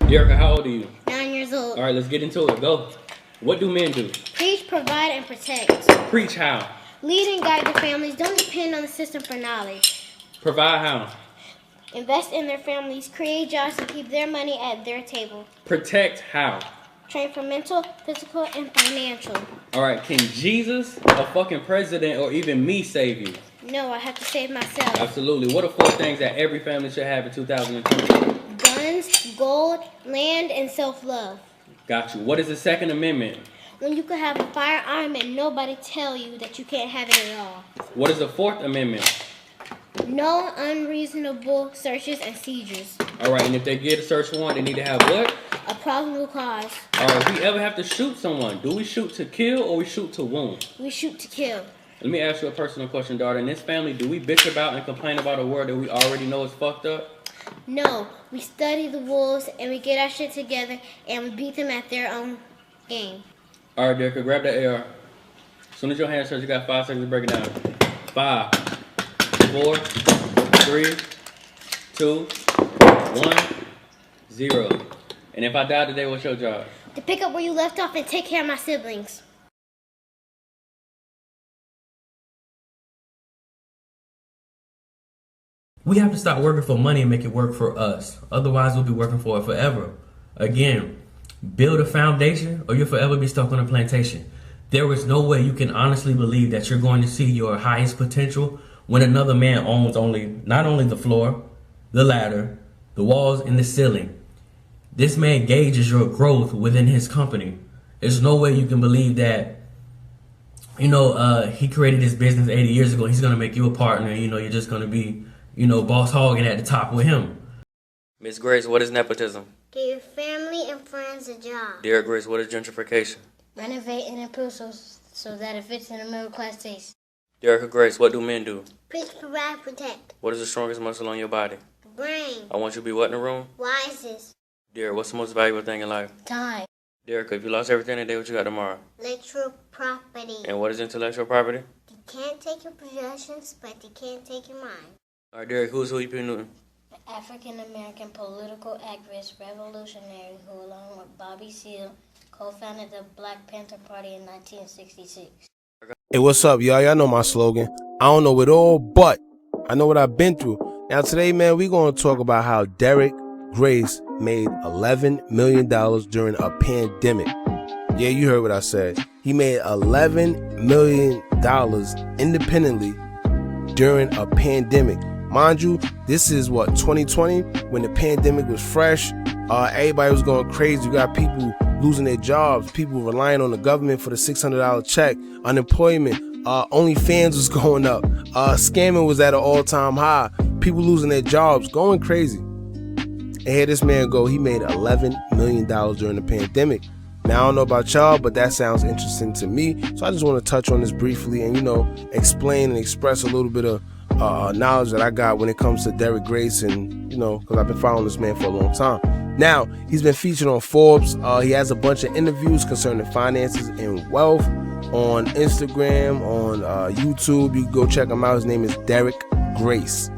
Derrick, how old are you? 9 years old. All right, let's get into it. Go. What do men do? Preach, provide, and protect. Preach how? Lead and guide their families. Don't depend on the system for knowledge. Provide how? Invest in their families. Create jobs to keep their money at their table. Protect how? Train for mental, physical, and financial. All right, can Jesus, a fucking president, or even me save you? No, I have to save myself. Absolutely. What are 4 things that every family should have in 2020? Guns, gold, land, and self-love. Got you. What is the Second Amendment? When you could have a firearm and nobody tell you that you can't have it at all. What is the Fourth Amendment? No unreasonable searches and seizures. All right, and if they get a search warrant, they need to have what? A probable cause. All right, if we ever have to shoot someone, do we shoot to kill or we shoot to wound? We shoot to kill. Let me ask you a personal question, daughter. In this family, do we bitch about and complain about a word that we already know is fucked up? No, we study the wolves and we get our shit together and we beat them at their own game. All right, Derrick, grab that AR. As soon as your hand starts, you got 5 seconds to break it down. 5, 4, 3, 2, 1, 0. And if I die today, what's your job? To pick up where you left off and take care of my siblings. We have to stop working for money and make it work for us. Otherwise, we'll be working for it forever. Again, build a foundation or you'll forever be stuck on a plantation. There is no way you can honestly believe that you're going to see your highest potential when another man owns not only the floor, the ladder, the walls, and the ceiling. This man gauges your growth within his company. There's no way you can believe that, he created this business 80 years ago. He's going to make you a partner. You're just going to be, boss hogging at the top with him. Miss Grace, what is nepotism? Give your family and friends a job. Dear Grace, what is gentrification? Renovate and improve so that it fits in the middle class taste. Derrick Grace, what do men do? Preach, provide, protect. What is the strongest muscle on your body? The brain. I want you to be what in the room? Wisest. Derrick, what's the most valuable thing in life? Time. Derrick, if you lost everything today, what you got tomorrow? Intellectual property. And what is intellectual property? You can't take your possessions, but you can't take your mind. All right, Derrick, who's Huey P. Newton? African-American political activist revolutionary who, along with Bobby Seale, co-founded the Black Panther Party in 1966. Hey, what's up, y'all? Y'all know my slogan. I don't know it all, but I know what I've been through. Now, today, man, we're going to talk about how Derrick Grace made $11 million during a pandemic. Yeah, you heard what I said. He made $11 million independently during a pandemic. Mind you, this is 2020, when the pandemic was fresh. Everybody was going crazy. You got people losing their jobs, people relying on the government for the $600 check, unemployment, OnlyFans was going up, scamming was at an all-time high, people losing their jobs, going crazy. And here this man go, he made $11 million during the pandemic. Now, I don't know about y'all, but that sounds interesting to me. So I just want to touch on this briefly and, explain and express a little bit of knowledge that I got when it comes to Derrick Grace and, because I've been following this man for a long time. Now, he's been featured on Forbes. He has a bunch of interviews concerning finances and wealth on Instagram, on YouTube. You can go check him out. His name is Derrick Grace.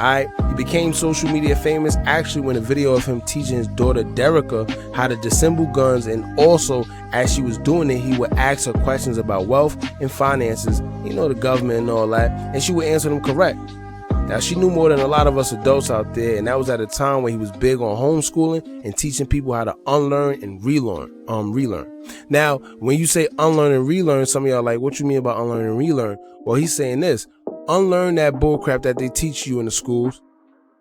He became social media famous actually when a video of him teaching his daughter Derricka how to disassemble guns, and also as she was doing it, he would ask her questions about wealth and finances, the government and all that, and she would answer them correct. Now, she knew more than a lot of us adults out there, and that was at a time when he was big on homeschooling and teaching people how to unlearn and relearn. Now, when you say unlearn and relearn, some of y'all are like, what you mean about unlearn and relearn? Well, he's saying this: unlearn that bullcrap that they teach you in the schools.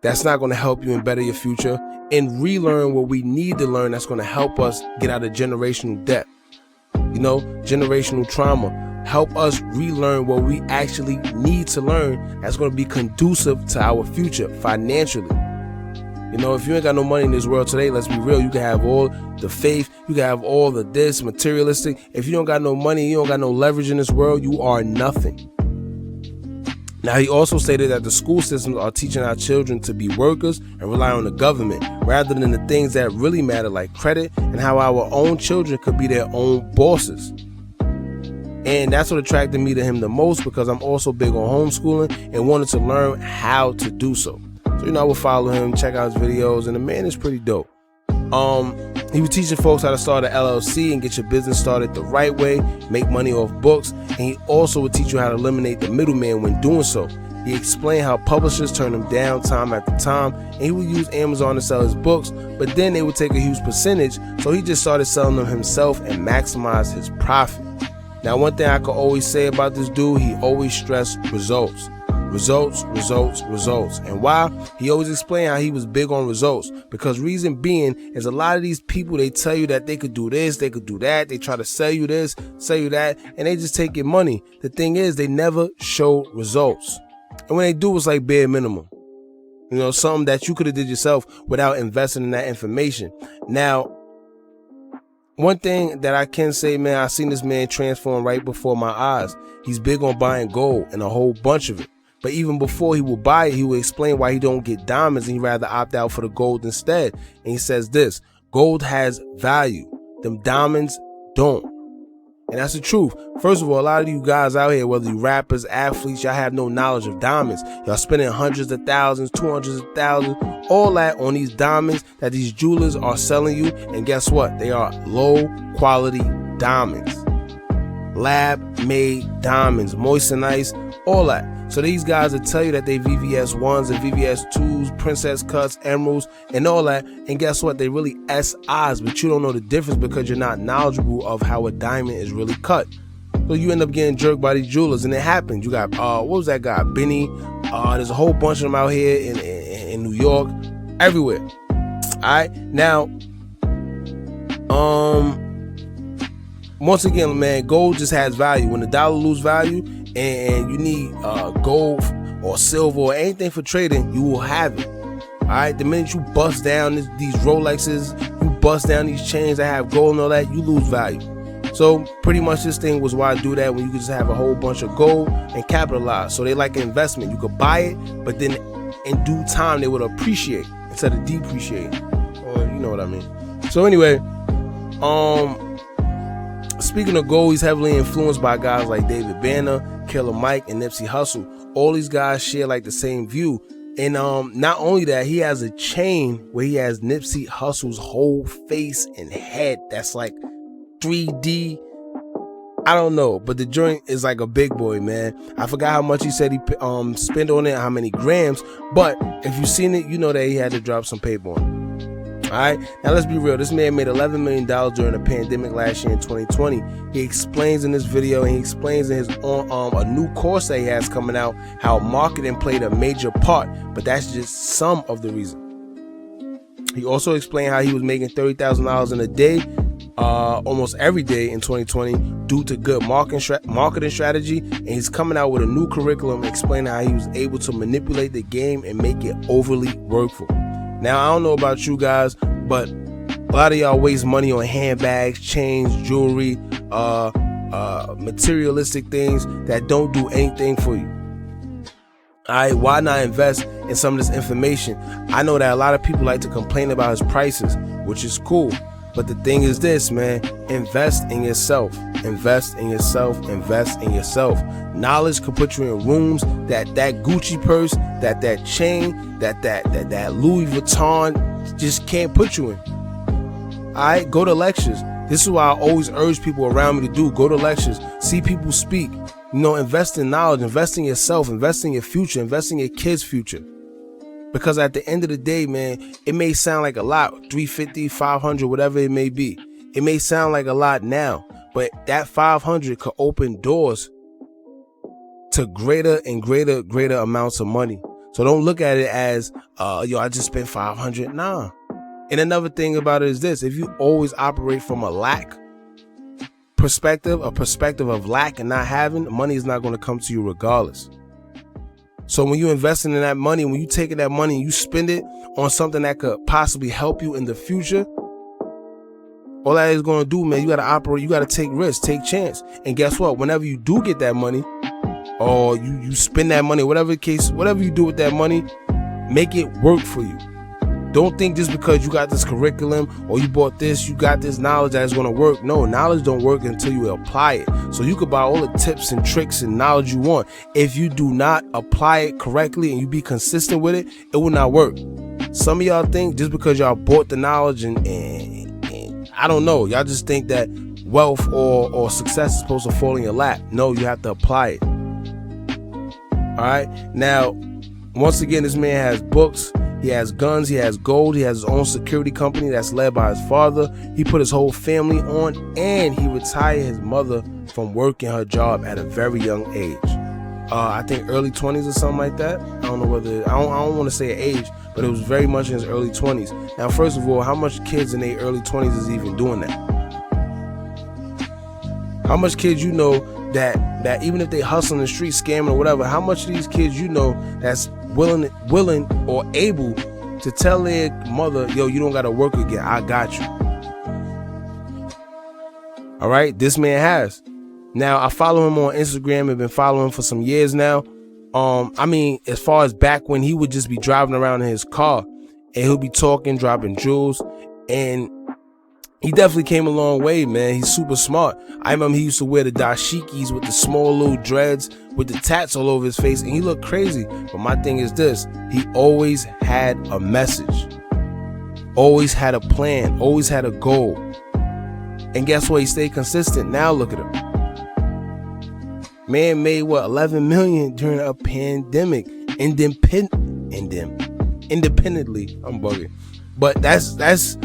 That's not going to help you and better your future. And relearn what we need to learn that's going to help us get out of generational debt. Generational trauma. Help us relearn what we actually need to learn that's going to be conducive to our future financially. If you ain't got no money in this world today, let's be real, you can have all the faith, you can have all the this, materialistic. If you don't got no money, you don't got no leverage in this world, you are nothing. Now, he also stated that the school systems are teaching our children to be workers and rely on the government rather than the things that really matter, like credit and how our own children could be their own bosses. And that's what attracted me to him the most, because I'm also big on homeschooling and wanted to learn how to do so. So, I would follow him, check out his videos, and the man is pretty dope. He was teaching folks how to start an LLC and get your business started the right way, make money off books, and he also would teach you how to eliminate the middleman when doing so. He explained how publishers turn him down time after time, and he would use Amazon to sell his books, but then they would take a huge percentage, so he just started selling them himself and maximized his profit. Now, one thing I could always say about this dude, he always stressed results. Results, results, results. And why? He always explained how he was big on results, because reason being is a lot of these people, they tell you that they could do this, they could do that, they try to sell you this, sell you that, and they just take your money. The thing is, they never show results. And when they do, it's like bare minimum. You know, something that you could have did yourself without investing in that information. Now, one thing that I can say, man, I seen this man transform right before my eyes. He's big on buying gold and a whole bunch of it. But even before he would buy it, he would explain why he don't get diamonds and he'd rather opt out for the gold instead. And he says this: gold has value. Them diamonds don't. And that's the truth. First of all, a lot of you guys out here, whether you rappers, athletes, y'all have no knowledge of diamonds. Y'all spending hundreds of thousands, 200s of thousands, all that on these diamonds that these jewelers are selling you. And guess what? They are low quality diamonds. Lab made diamonds, moissanite, all that. So these guys will tell you that they VVS 1s and VVS 2s, princess cuts, emeralds, and all that. And guess what? They really SIs, but you don't know the difference because you're not knowledgeable of how a diamond is really cut. So you end up getting jerked by these jewelers, and it happens. You got, what was that guy? Benny. There's a whole bunch of them out here in New York, everywhere. All right. Now, once again, man, gold just has value. When the dollar loses value, and you need gold or silver or anything for trading, you will have it. All right, the minute you bust down these Rolexes, you bust down these chains that have gold and all that, you lose value. So pretty much this thing was why I do that, when you could just have a whole bunch of gold and capitalize. So they like an investment. You could buy it, but then in due time they would appreciate instead of depreciate. Or you know what I mean. So anyway, speaking of gold, he's heavily influenced by guys like David Banner, Killer Mike, and Nipsey Hussle. All these guys share like the same view. And not only that, he has a chain where he has Nipsey Hussle's whole face and head that's like 3D. I don't know, but the joint is like a big boy, man. I forgot how much he said he spent on it, how many grams, but if you've seen it, you know that he had to drop some paper on it. All right, now let's be real. This man made $11 million during the pandemic last year in 2020. He explains in this video, and he explains in his a new course that he has coming out, how marketing played a major part, but that's just some of the reason. He also explained how he was making $30,000 in a day, almost every day in 2020, due to good marketing strategy. And he's coming out with a new curriculum explaining how he was able to manipulate the game and make it overly workful. Now, I don't know about you guys, but a lot of y'all waste money on handbags, chains, jewelry, materialistic things that don't do anything for you. All right, why not invest in some of this information? I know that a lot of people like to complain about his prices, which is cool. But the thing is this, man, invest in yourself. Invest in yourself. Invest in yourself. Knowledge can put you in rooms that Gucci purse, that chain, that Louis Vuitton just can't put you in. All right, go to lectures. This is what I always urge people around me to do. Go to lectures, see people speak. You know, invest in knowledge, invest in yourself, invest in your future, invest in your kids' future. Because at the end of the day, man, it may sound like a lot, 350, 500, whatever it may be. It may sound like a lot now, but that 500 could open doors to greater and greater amounts of money. So don't look at it as, I just spent 500. Nah. And another thing about it is this: if you always operate from a lack perspective, a perspective of lack and not having, money is not going to come to you regardless. So when you're investing in that money, when you're taking that money and you spend it on something that could possibly help you in the future, all that is going to do, man, you got to operate, you got to take risks, take chance. And guess what? Whenever you do get that money, or you spend that money, whatever the case, whatever you do with that money, make it work for you. Don't think just because you got this curriculum or you bought this, you got this knowledge that is going to work. No, knowledge don't work until you apply it. So you could buy all the tips and tricks and knowledge you want. If you do not apply it correctly and you be consistent with it, it will not work. some of y'all think just because y'all bought the knowledge and I don't know, y'all just think that wealth or success is supposed to fall in your lap. No, you have to apply it. All right. Now, once again, this man has books, he has guns, he has gold, he has his own security company that's led by his father. He put his whole family on, and he retired his mother from working her job at a very young age. I think early 20s or something like that. I don't know whether, I don't want to say age, but it was very much in his early 20s. Now, first of all, how much kids in their early 20s is even doing that? How much kids you know that even if they hustle in the street, scamming or whatever, how much of these kids you know that's willing or able to tell their mother, yo, you don't got to work again, I got you. All right, this man has. Now, I follow him on Instagram and been following him for some years now. I mean, as far as back when he would just be driving around in his car and he'll be talking, dropping jewels, and he definitely came a long way, man. He's super smart. I remember he used to wear the dashikis with the small little dreads with the tats all over his face, and he looked crazy. But my thing is this, he always had a message, always had a plan, always had a goal. And guess what? He stayed consistent. Now look at him. Man made what, 11 million during a pandemic, independently. I'm bugging. But that's just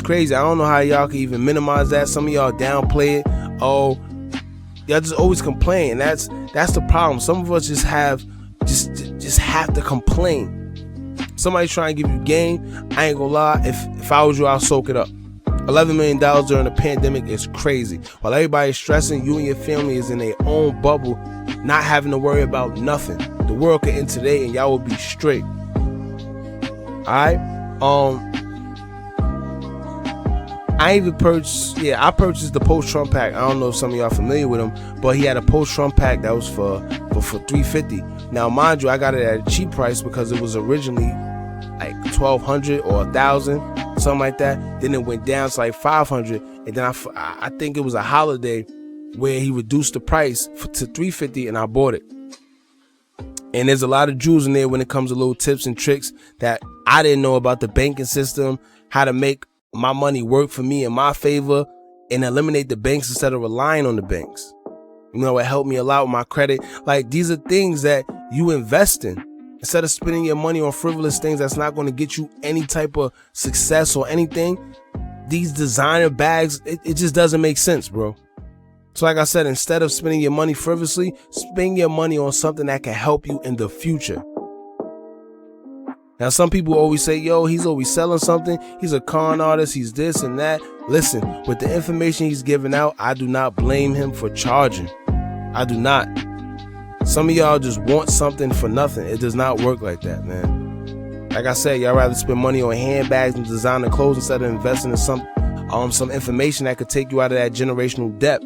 crazy. I don't know how y'all can even minimize that. Some of y'all downplay it. Oh, y'all just always complain. That's the problem. Some of us just have to complain. Somebody trying to give you game. I ain't gonna lie. If I was you, I'll soak it up. $11 million during the pandemic is crazy. While everybody's stressing, you and your family is in their own bubble, not having to worry about nothing. The world could end today and y'all will be straight. Alright? I purchased the post-Trump pack. I don't know if some of y'all familiar with him, but he had a post-Trump pack that was for $350. Now, mind you, I got it at a cheap price because it was originally like $1,200 or $1,000, something like that. Then it went down to like $500, and then I think it was a holiday where he reduced the price to $350, and I bought it. And there's a lot of jewels in there when it comes to little tips and tricks that I didn't know about, the banking system, how to make my money work for me in my favor and eliminate the banks instead of relying on the banks. You know, it helped me a lot with my credit. Like, these are things that you invest in. Instead of spending your money on frivolous things that's not going to get you any type of success or anything, these designer bags, it just doesn't make sense, bro. So like I said, instead of spending your money frivolously, spend your money on something that can help you in the future. Now, some people always say, yo, he's always selling something. He's a con artist. He's this and that. Listen, with the information he's giving out, I do not blame him for charging. I do not. Some of y'all just want something for nothing. It does not work like that, man. Like I said, y'all rather spend money on handbags and designer clothes instead of investing in some information that could take you out of that generational debt.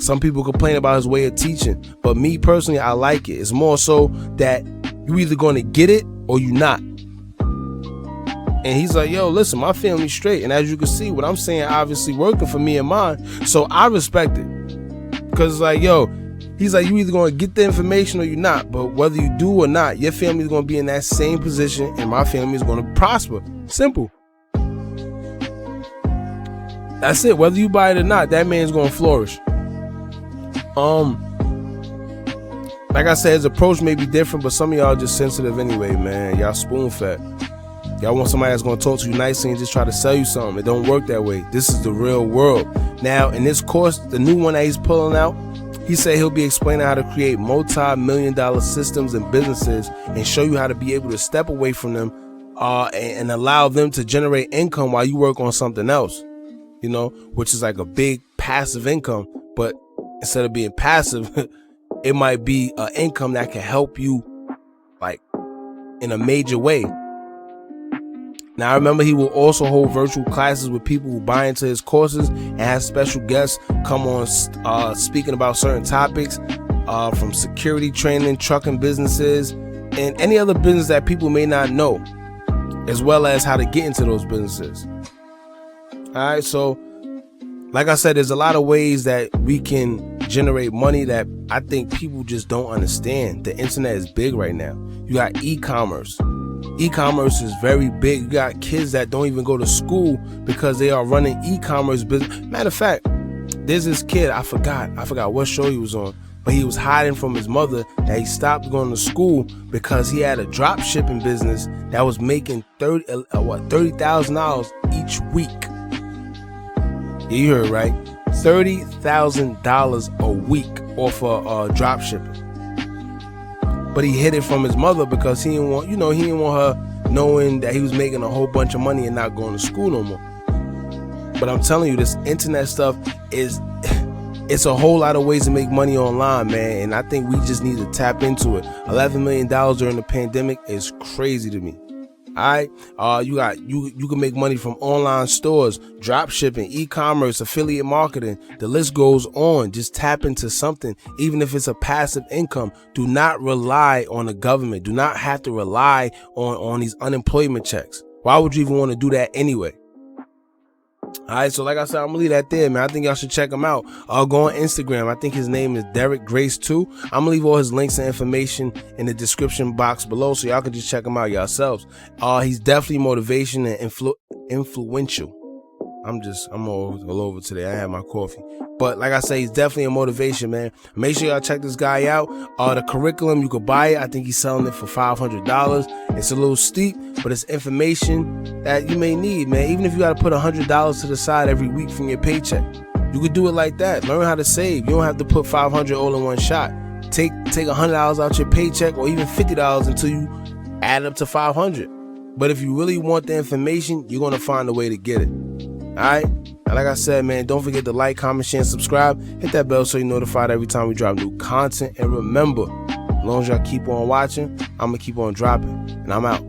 Some people complain about his way of teaching, but me personally, I like it. It's more so that you either going to get it or you not. And he's like, yo, listen, my family's straight. And as you can see, what I'm saying obviously working for me and mine. So I respect it. Because it's like, yo, he's like, you either going to get the information or you're not. But whether you do or not, your family's going to be in that same position and my family is going to prosper. Simple. That's it. Whether you buy it or not, that man's going to flourish. Like I said, his approach may be different, but some of y'all just sensitive anyway, man. Y'all spoon fed. Y'all want somebody that's going to talk to you nicely and just try to sell you something. It don't work that way. This is the real world. Now, in this course, the new one that he's pulling out, he said he'll be explaining how to create multi-million-dollar systems and businesses and show you how to be able to step away from them and allow them to generate income while you work on something else, you know, which is like a big passive income. But instead of being passive, it might be an income that can help you like in a major way. Now, I remember he will also hold virtual classes with people who buy into his courses and have special guests come on speaking about certain topics from security training, trucking businesses, and any other business that people may not know, as well as how to get into those businesses. All right, so like I said, there's a lot of ways that we can generate money that I think people just don't understand. The internet is big right now. You got e-commerce. E-commerce is very big. You got kids that don't even go to school because they are running e-commerce business. Matter of fact, there's this kid, I forgot what show he was on, but he was hiding from his mother that he stopped going to school because he had a drop shipping business that was making $30,000 each week. Yeah, you heard right. $30,000 a week off of drop shipping. But he hid it from his mother because he didn't want her knowing that he was making a whole bunch of money and not going to school no more. But I'm telling you, this internet stuff it's a whole lot of ways to make money online, man. And I think we just need to tap into it. $11 million during the pandemic is crazy to me. All right, you can make money from online stores, drop shipping, e-commerce, affiliate marketing. The list goes on. Just tap into something, even if it's a passive income. Do not rely on the government. Do not have to rely on these unemployment checks. Why would you even want to do that anyway? All right, so like I said, I'm gonna leave that there, man. I think y'all should check him out. Go on Instagram. I think his name is Derrick Grace 2. I'm gonna leave all his links and information in the description box below, so y'all can just check him out yourselves. He's definitely motivation and influential. I'm all over today. I had my coffee. But like I say, he's definitely a motivation, man. Make sure y'all check this guy out. The curriculum, you could buy it. I think he's selling it for $500. It's a little steep, but it's information that you may need, man. Even if you got to put $100 to the side every week from your paycheck, you could do it like that. Learn how to save. You don't have to put $500 all in one shot. Take $100 out your paycheck, or even $50 until you add up to $500. But if you really want the information, you're going to find a way to get it. All right. And like I said, man, don't forget to like, comment, share, and subscribe. Hit that bell so you're notified every time we drop new content. And remember, as long as y'all keep on watching, I'm going to keep on dropping. And I'm out.